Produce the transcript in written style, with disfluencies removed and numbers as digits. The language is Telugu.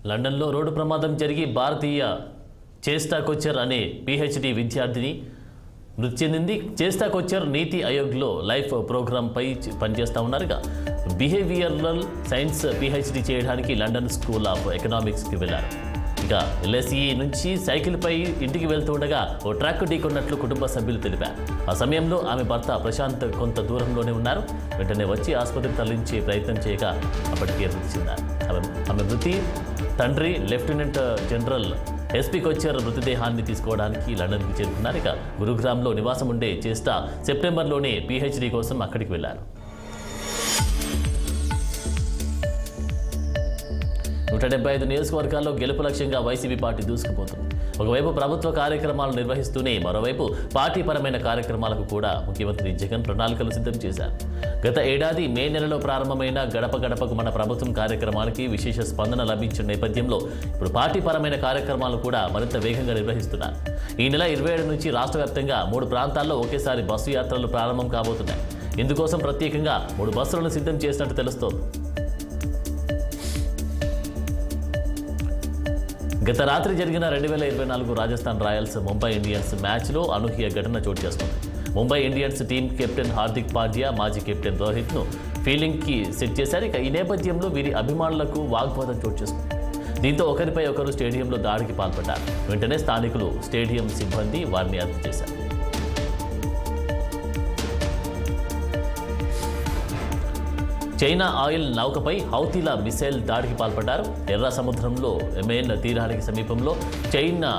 లండన్లో రోడ్డు ప్రమాదం జరిగి భారతీయ చేస్తా కొచ్చర్ అనే పిహెచ్డి విద్యార్థిని మృతి చెందింది. చేస్తా కొచ్చర్ నీతి ఆయోగ్లో లైఫ్ ప్రోగ్రాంపై పనిచేస్తూ ఉన్నారు. బిహేవియరల్ సైన్స్ పిహెచ్డి చేయడానికి లండన్ స్కూల్ ఆఫ్ ఎకనామిక్స్కి వెళ్లారు. ఇక ఎల్ఎస్ఈ నుంచి సైకిల్పై ఇంటికి వెళ్తూ ఉండగా ఓ ట్రక్ ఢీకొన్నట్లు కుటుంబ సభ్యులు తెలిపారు. ఆ సమయంలో ఆమె భర్త ప్రశాంత్ కొంత దూరంలోనే ఉన్నారు. వెంటనే వచ్చి ఆసుపత్రికి తరలించే ప్రయత్నం చేయగా అప్పటికే మృతి చెందారు. ఆమె మృతి తండ్రి లెఫ్టినెంట్ జనరల్ ఎస్పీ కొచ్చర్ మృతదేహాన్ని తీసుకోవడానికి లండన్కి చేరుకున్నారు. ఇక గురుగ్రామ్లో నివాసం ఉండే చేస్తా సెప్టెంబర్లోనే పిహెచ్డి కోసం అక్కడికి వెళ్లారు. 175 నియోజకవర్గాల్లో గెలుపు లక్ష్యంగా వైసీపీ పార్టీ దూసుకుపోతుంది. ఒకవైపు ప్రభుత్వ కార్యక్రమాలు నిర్వహిస్తూనే మరోవైపు పార్టీపరమైన కార్యక్రమాలకు కూడా ముఖ్యమంత్రి జగన్ ప్రణాళికలు సిద్ధం చేశారు. గత ఏడాది మే నెలలో ప్రారంభమైన గడప గడపకు మన ప్రభుత్వం కార్యక్రమానికి విశేష స్పందన లభించిన నేపథ్యంలో ఇప్పుడు పార్టీపరమైన కార్యక్రమాలు కూడా మరింత వేగంగా నిర్వహిస్తున్నారు. ఈ నెల 27 నుంచి రాష్ట్ర వ్యాప్తంగా 3 ప్రాంతాల్లో ఒకేసారి బస్సు యాత్రలు ప్రారంభం కాబోతున్నాయి. ఇందుకోసం ప్రత్యేకంగా 3 బస్సులను సిద్ధం చేసినట్టు తెలుస్తోంది. గత రాత్రి జరిగిన 2024 రాజస్థాన్ రాయల్స్ ముంబై ఇండియన్స్ మ్యాచ్లో అనూహ్య ఘటన చోటు చేసుకుంది. Mumbai Indians team captain Hardik Pandya మాజీ కెప్టెన్ రోహిత్ను ఫీల్డింగ్కి సెట్ చేశారు. ఇక ఈ నేపథ్యంలో వీరి అభిమానులకు వాగ్వాదం చోటు చేసుకుంది. దీంతో ఒకరిపై ఒకరు స్టేడియంలో దాడికి పాల్పడ్డారు. వెంటనే స్థానికులు స్టేడియం సిబ్బంది వారిని అదుపు చేశారు. చైనా ఆయిల్ నౌకపై హౌతీల మిసైల్ దాడికి పాల్పడ్డారు. ఎర్ర సముద్రంలో యెమెన్ తీరానికి సమీపంలో చైనా